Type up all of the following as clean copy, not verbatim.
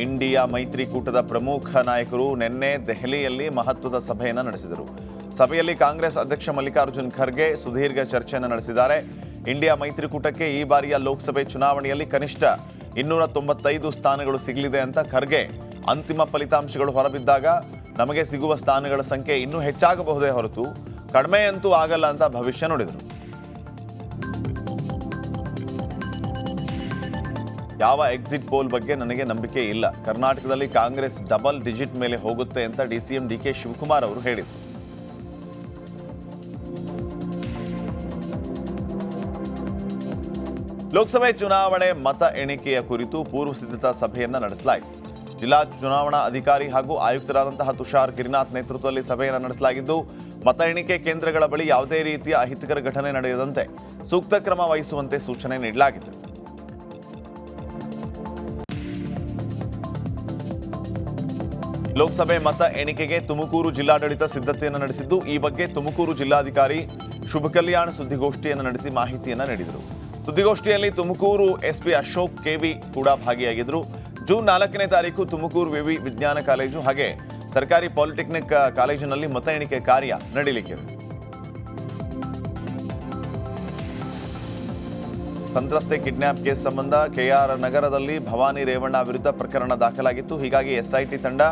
India ಮೈತ್ರಿಕೂಟದ ಪ್ರಮುಖ ನಾಯಕರು ನಿನ್ನೆ ದೆಹಲಿಯಲ್ಲಿ ಮಹತ್ವದ ಸಭೆಯನ್ನು ನಡೆಸಿದರು. ಸಭೆಯಲ್ಲಿ ಕಾಂಗ್ರೆಸ್ ಅಧ್ಯಕ್ಷ ಮಲ್ಲಿಕಾರ್ಜುನ್ ಖರ್ಗೆ ಸುದೀರ್ಘ ಚರ್ಚೆಯನ್ನು ನಡೆಸಿದ್ದಾರೆ. ಇಂಡಿಯಾ ಮೈತ್ರಿಕೂಟಕ್ಕೆ ಈ ಬಾರಿಯ ಲೋಕಸಭೆ ಚುನಾವಣೆಯಲ್ಲಿ ಕನಿಷ್ಠ 295 ಸ್ಥಾನಗಳು ಸಿಗಲಿದೆ ಅಂತ ಖರ್ಗೆ, ಅಂತಿಮ ಫಲಿತಾಂಶಗಳು ಹೊರಬಿದ್ದಾಗ ನಮಗೆ ಸಿಗುವ ಸ್ಥಾನಗಳ ಸಂಖ್ಯೆ ಇನ್ನೂ ಹೆಚ್ಚಾಗಬಹುದೇ ಹೊರತು ಕಡಿಮೆ ಅಂತೂ ಆಗಲ್ಲ ಅಂತ ಭವಿಷ್ಯ ನುಡಿದರು. ಯಾವ ಎಕ್ಸಿಟ್ ಪೋಲ್ ಬಗ್ಗೆ ನನಗೆ ನಂಬಿಕೆ ಇಲ್ಲ. ಕರ್ನಾಟಕದಲ್ಲಿ ಕಾಂಗ್ರೆಸ್ ಡಬಲ್ ಡಿಜಿಟ್ ಮೇಲೆ ಹೋಗುತ್ತೆ ಅಂತ ಡಿಸಿಎಂ ಡಿಕೆ ಶಿವಕುಮಾರ್ ಅವರು ಹೇಳಿದರು. ಲೋಕಸಭೆ ಚುನಾವಣೆ ಮತ ಎಣಿಕೆಯ ಕುರಿತು ಪೂರ್ವ ಸಿದ್ಧತಾ ಸಭೆಯನ್ನು ನಡೆಸಲಾಯಿತು. ಜಿಲ್ಲಾ ಚುನಾವಣಾ ಅಧಿಕಾರಿ ಹಾಗೂ ಆಯುಕ್ತರಾದಂತಹ ತುಷಾರ್ ಗಿರಿನಾಥ್ ನೇತೃತ್ವದಲ್ಲಿ ಸಭೆಯನ್ನು ನಡೆಸಲಾಗಿದ್ದು, ಮತ ಎಣಿಕೆ ಕೇಂದ್ರಗಳ ಬಳಿ ಯಾವುದೇ ರೀತಿಯ ಅಹಿತಕರ ಘಟನೆ ನಡೆಯದಂತೆ ಸೂಕ್ತ ಕ್ರಮ ವಹಿಸುವಂತೆ ಸೂಚನೆ ನೀಡಲಾಗಿದೆ. ಲೋಕಸಭೆ ಮತ ಎಣಿಕೆಗೆ ತುಮಕೂರು ಜಿಲ್ಲಾಡಳಿತ ಸಿದ್ಧತೆಯನ್ನು ನಡೆಸಿದ್ದು, ಈ ಬಗ್ಗೆ ತುಮಕೂರು ಜಿಲ್ಲಾಧಿಕಾರಿ ಶುಭ ಕಲ್ಯಾಣ್ ಸುದ್ದಿಗೋಷ್ಠಿಯನ್ನು ನಡೆಸಿ ಮಾಹಿತಿಯನ್ನು ನೀಡಿದರು. ಸುದ್ದಿಗೋಷ್ಠಿಯಲ್ಲಿ ತುಮಕೂರು ಎಸ್ಪಿ ಅಶೋಕ್ ಕೆವಿ ಕೂಡ ಭಾಗಿಯಾಗಿದ್ದರು. ಜೂನ್ 4ನೇ ತಾರೀಕು ತುಮಕೂರು ವಿವಿ ವಿಜ್ಞಾನ ಕಾಲೇಜು ಹಾಗೆ ಸರ್ಕಾರಿ ಪಾಲಿಟೆಕ್ನಿಕ್ ಕಾಲೇಜಿನಲ್ಲಿ ಮತ ಎಣಿಕೆ ಕಾರ್ಯ ನಡೆಯಲಿಕ್ಕಿದೆ. ಸಂತ್ರಸ್ತೆ ಕಿಡ್ನಾಪ್ ಕೇಸ್ ಸಂಬಂಧ ಕೆಆರ್ ನಗರದಲ್ಲಿ ಭವಾನಿ ರೇವಣ್ಣ ವಿರುದ್ಧ ಪ್ರಕರಣ ದಾಖಲಾಗಿತ್ತು. ಹೀಗಾಗಿ ಎಸ್ಐಟಿ ತಂಡ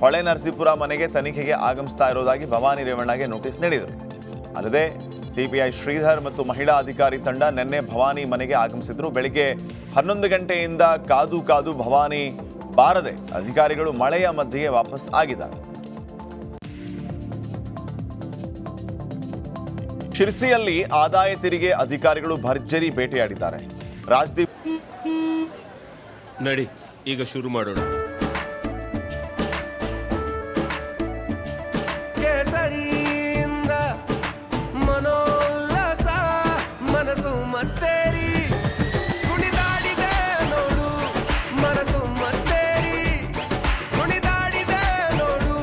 ಹೊಳೆ ನರಸೀಪುರ ಮನೆಗೆ ತನಿಖೆಗೆ ಆಗಮಿಸ್ತಾ ಇರೋದಾಗಿ ಭವಾನಿ ರೇವಣ್ಣಗೆ ನೋಟಿಸ್ ನೀಡಿದರು. ಅಲ್ಲದೆ ಸಿಪಿಐ ಶ್ರೀಧರ್ ಮತ್ತು ಮಹಿಳಾ ಅಧಿಕಾರಿ ತಂಡ ನಿನ್ನೆ ಭವಾನಿ ಮನೆಗೆ ಆಗಮಿಸಿದ್ರು. ಬೆಳಿಗ್ಗೆ 11 ಗಂಟೆಯಿಂದ ಕಾದು ಭವಾನಿ ಬಾರದೆ ಅಧಿಕಾರಿಗಳು ಮಳೆಯ ಮಧ್ಯೆ ವಾಪಸ್ ಆಗಿದ್ದಾರೆ. ಶಿರ್ಸಿಯಲ್ಲಿ ಆದಾಯ ತೆರಿಗೆ ಅಧಿಕಾರಿಗಳು ಭರ್ಜರಿ ಬೇಟೆಯಾಡಿದ್ದಾರೆ. ರಾಜ್ದೀಪ್ ನಡಿ ಈಗ ಶುರು ಮಾಡೋಣ. ಕೇಸರಿಯಿಂದ ಮನೋಲ್ಲಾಸ ಮನಸ್ಸು ಮತ್ತೇರಿ ಕುಣಿದಾಡಿದೆ ನೋಡು, ಮನಸ್ಸು ಮತ್ತೇರಿ ಕುಣಿದಾಡಿದೆ ನೋಡು.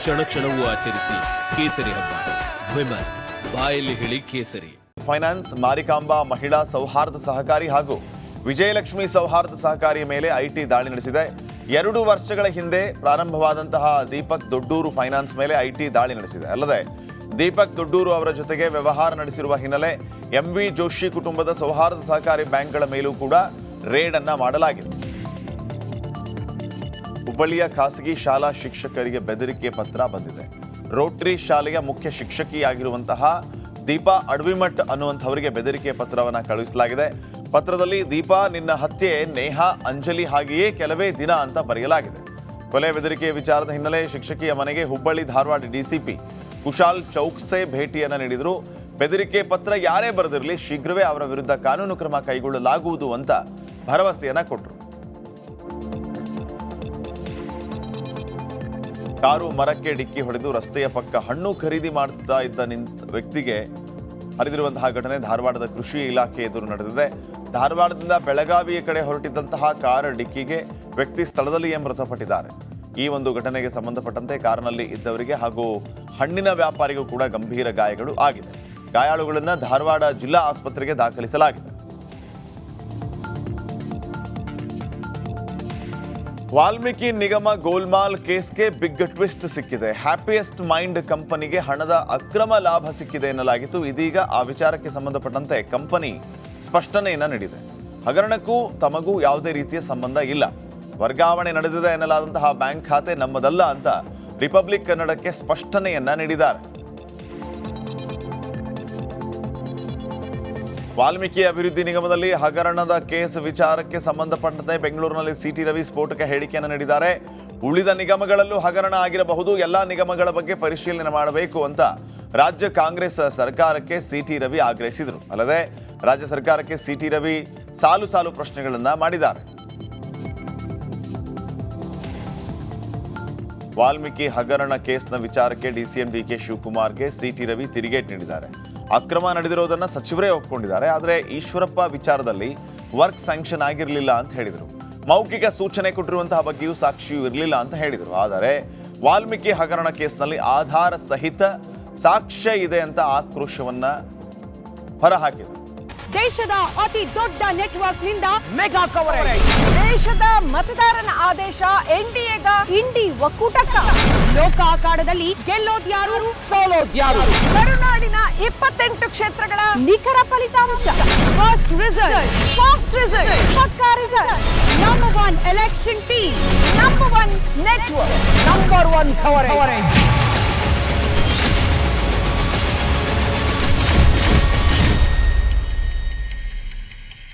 ಕ್ಷಣ ಕ್ಷಣವೂ ಆಚರಿಸಿ ಕೇಸರಿ ಹಬ್ಬ. ವಿಮಲ್ ಬಾಯಲ್ಲಿ ಹೇಳಿ ಕೇಸರಿ. ಫೈನಾನ್ಸ್, ಮಾರಿಕಾಂಬಾ ಮಹಿಳಾ ಸೌಹಾರ್ದ ಸಹಕಾರಿ ಹಾಗೂ ವಿಜಯಲಕ್ಷ್ಮಿ ಸೌಹಾರ್ದ ಸಹಕಾರಿಯ ಮೇಲೆ ಐಟಿ ದಾಳಿ ನಡೆಸಿದೆ. 2 ವರ್ಷಗಳ ಹಿಂದೆ ಪ್ರಾರಂಭವಾದಂತಹ ದೀಪಕ್ ದೊಡ್ಡೂರು ಫೈನಾನ್ಸ್ ಮೇಲೆ ಐಟಿ ದಾಳಿ ನಡೆಸಿದೆ. ಅಲ್ಲದೆ ದೀಪಕ್ ದೊಡ್ಡೂರು ಅವರ ಜೊತೆಗೆ ವ್ಯವಹಾರ ನಡೆಸಿರುವ ಹಿನ್ನೆಲೆ ಎಂವಿ ಜೋಶಿ ಕುಟುಂಬದ ಸೌಹಾರ್ದ ಸಹಕಾರಿ ಬ್ಯಾಂಕ್ಗಳ ಮೇಲೂ ಕೂಡ ರೇಡ್ ಅನ್ನ ಮಾಡಲಾಗಿದೆ. ಹುಬ್ಬಳ್ಳಿಯ ಖಾಸಗಿ ಶಾಲಾ ಶಿಕ್ಷಕರಿಗೆ ಬೆದರಿಕೆ ಪತ್ರ ಬಂದಿದೆ. ರೋಟರಿ ಶಾಲೆಯ ಮುಖ್ಯ ಶಿಕ್ಷಕಿಯಾಗಿರುವಂತಹ ದೀಪಾ ಅಡವಿಮಠ್ ಅನ್ನುವಂಥವರಿಗೆ ಬೆದರಿಕೆ ಪತ್ರವನ್ನು ಕಳುಹಿಸಲಾಗಿದೆ. ಪತ್ರದಲ್ಲಿ ದೀಪಾ ನಿನ್ನ ಹತ್ಯೆ ನೇಹಾ ಅಂಜಲಿ ಹಾಗೆಯೇ ಕೆಲವೇ ದಿನ ಅಂತ ಬರೆಯಲಾಗಿದೆ. ಕೊಲೆ ಬೆದರಿಕೆ ವಿಚಾರದ ಹಿನ್ನೆಲೆ ಶಿಕ್ಷಕಿಯ ಮನೆಗೆ ಹುಬ್ಬಳ್ಳಿ ಧಾರವಾಡ ಡಿಸಿಪಿ ಕುಶಾಲ್ ಚೌಕ್ಸೆ ಭೇಟಿಯನ್ನು ನೀಡಿದರು. ಬೆದರಿಕೆ ಪತ್ರ ಯಾರೇ ಬರೆದಿರಲಿ ಶೀಘ್ರವೇ ಅವರ ವಿರುದ್ಧ ಕಾನೂನು ಕ್ರಮ ಕೈಗೊಳ್ಳಲಾಗುವುದು ಅಂತ ಭರವಸೆಯನ್ನ ಕೊಟ್ಟರು. ಕಾರು ಮರಕ್ಕೆ ಡಿಕ್ಕಿ ಹೊಡೆದು ರಸ್ತೆಯ ಪಕ್ಕ ಹಣ್ಣು ಖರೀದಿ ಮಾಡ್ತಾ ಇದ್ದ ವ್ಯಕ್ತಿಗೆ ಹರಿದಿರುವಂತಹ ಘಟನೆ ಧಾರವಾಡದ ಕೃಷಿ ಇಲಾಖೆ ಎದುರು ನಡೆದಿದೆ. ಧಾರವಾಡದಿಂದ ಬೆಳಗಾವಿಯ ಕಡೆ ಹೊರಟಿದ್ದಂತಹ ಕಾರ್ ಡಿಕ್ಕಿಗೆ ವ್ಯಕ್ತಿ ಸ್ಥಳದಲ್ಲಿಯೇ ಮೃತಪಟ್ಟಿದ್ದಾರೆ. ಈ ಒಂದು ಘಟನೆಗೆ ಸಂಬಂಧಪಟ್ಟಂತೆ ಕಾರಿನಲ್ಲಿ ಇದ್ದವರಿಗೆ ಹಾಗೂ ಹಣ್ಣಿನ ವ್ಯಾಪಾರಿಗೂ ಕೂಡ ಗಂಭೀರ ಗಾಯಗಳು ಆಗಿದೆ. ಗಾಯಾಳುಗಳನ್ನು ಧಾರವಾಡ ಜಿಲ್ಲಾ ಆಸ್ಪತ್ರೆಗೆ ದಾಖಲಿಸಲಾಗಿದೆ. ವಾಲ್ಮೀಕಿ ನಿಗಮ ಗೋಲ್ಮಾಲ್ ಕೇಸ್ಗೆ ಬಿಗ್ ಟ್ವಿಸ್ಟ್ ಸಿಕ್ಕಿದೆ. ಹ್ಯಾಪಿಯೆಸ್ಟ್ ಮೈಂಡ್ ಕಂಪನಿಗೆ ಹಣದ ಅಕ್ರಮ ಲಾಭ ಸಿಕ್ಕಿದೆ ಎನ್ನಲಾಗಿತ್ತು. ಇದೀಗ ಆ ವಿಚಾರಕ್ಕೆ ಸಂಬಂಧಪಟ್ಟಂತೆ ಕಂಪನಿ ಸ್ಪಷ್ಟನೆಯನ್ನ ನೀಡಿದೆ. ಹಗರಣಕ್ಕೂ ತಮಗೂ ಯಾವುದೇ ರೀತಿಯ ಸಂಬಂಧ ಇಲ್ಲ, ವರ್ಗಾವಣೆ ನಡೆದಿದೆ ಎನ್ನಲಾದಂತಹ ಬ್ಯಾಂಕ್ ಖಾತೆ ನಮ್ಮದಲ್ಲ ಅಂತ ರಿಪಬ್ಲಿಕ್ ಕನ್ನಡಕ್ಕೆ ಸ್ಪಷ್ಟನೆಯನ್ನ ನೀಡಿದ್ದಾರೆ. ವಾಲ್ಮೀಕಿ ಅಭಿವೃದ್ಧಿ ನಿಗಮದಲ್ಲಿ ಹಗರಣದ ಕೇಸ್ ವಿಚಾರಕ್ಕೆ ಸಂಬಂಧಪಟ್ಟಂತೆ ಬೆಂಗಳೂರಿನಲ್ಲಿ ಸಿಟಿ ರವಿ ಸ್ಫೋಟಕ ಹೇಳಿಕೆಯನ್ನು ನೀಡಿದ್ದಾರೆ. ಉಳಿದ ನಿಗಮಗಳಲ್ಲೂ ಹಗರಣ ಆಗಿರಬಹುದು, ಎಲ್ಲಾ ನಿಗಮಗಳ ಬಗ್ಗೆ ಪರಿಶೀಲನೆ ಮಾಡಬೇಕು ಅಂತ ರಾಜ್ಯ ಕಾಂಗ್ರೆಸ್ ಸರ್ಕಾರಕ್ಕೆ ಸಿಟಿ ರವಿ ಆಗ್ರಹಿಸಿದರು. ಅಲ್ಲದೆ ರಾಜ್ಯ ಸರ್ಕಾರಕ್ಕೆ ಸಿಟಿ ರವಿ ಸಾಲು ಸಾಲು ಪ್ರಶ್ನೆಗಳನ್ನ ಮಾಡಿದ್ದಾರೆ. ವಾಲ್ಮೀಕಿ ಹಗರಣ ಕೇಸ್ನ ವಿಚಾರಕ್ಕೆ ಡಿಸಿಎಂ ಡಿಕೆ ಶಿವಕುಮಾರ್ಗೆ ಸಿಟಿ ರವಿ ತಿರುಗೇಟು ನೀಡಿದ್ದಾರೆ. ಅಕ್ರಮ ನಡೆದಿರೋದನ್ನ ಸಚಿವರೇ ಒಪ್ಪಿಕೊಂಡಿದ್ದಾರೆ, ಆದರೆ ಈಶ್ವರಪ್ಪ ವಿಚಾರದಲ್ಲಿ ವರ್ಕ್ ಸ್ಯಾಂಕ್ಷನ್ ಆಗಿರಲಿಲ್ಲ ಅಂತ ಹೇಳಿದರು. ಮೌಖಿಕ ಸೂಚನೆ ಕೊಟ್ಟಿರುವಂತಹ ಬಗ್ಗೆಯೂ ಸಾಕ್ಷಿಯೂ ಇರಲಿಲ್ಲ ಅಂತ ಹೇಳಿದರು. ಆದರೆ ವಾಲ್ಮೀಕಿ ಹಗರಣ ಕೇಸ್ನಲ್ಲಿ ಆಧಾರ ಸಹಿತ ಸಾಕ್ಷ್ಯ ಇದೆ ಅಂತ ಆಕ್ರೋಶವನ್ನ ಹೊರಹಾಕಿದರು. ದೇಶದ ಅತಿ ದೊಡ್ಡ ನೆಟ್ವರ್ಕ್ ನಿಂದ ಮೆಗಾ ಕವರೇಜ್. ದೇಶದ ಮತದಾರನ ಆದೇಶ ಎನ್ಡಿಎಗ ಇಂಡಿ ಒಕ್ಕೂಟಕ್ಕ ಲೋಕ ಅಖಾಡದಲ್ಲಿ ಗೆಲ್ಲೋದ್ಯಾರು ಸೋಲೋದ್ಯಾರು? ಕರುನಾಡಿನ 28 ಕ್ಷೇತ್ರಗಳ ನಿಖರ ಫಲಿತಾಂಶ. ಫಸ್ಟ್ ರಿಸಲ್ಟ್, ಫಾಸ್ಟ್ ರಿಸಲ್ಟ್, ಪಕ್ಕಾ result. Number 1 election team, number 1 network, number 1 coverage.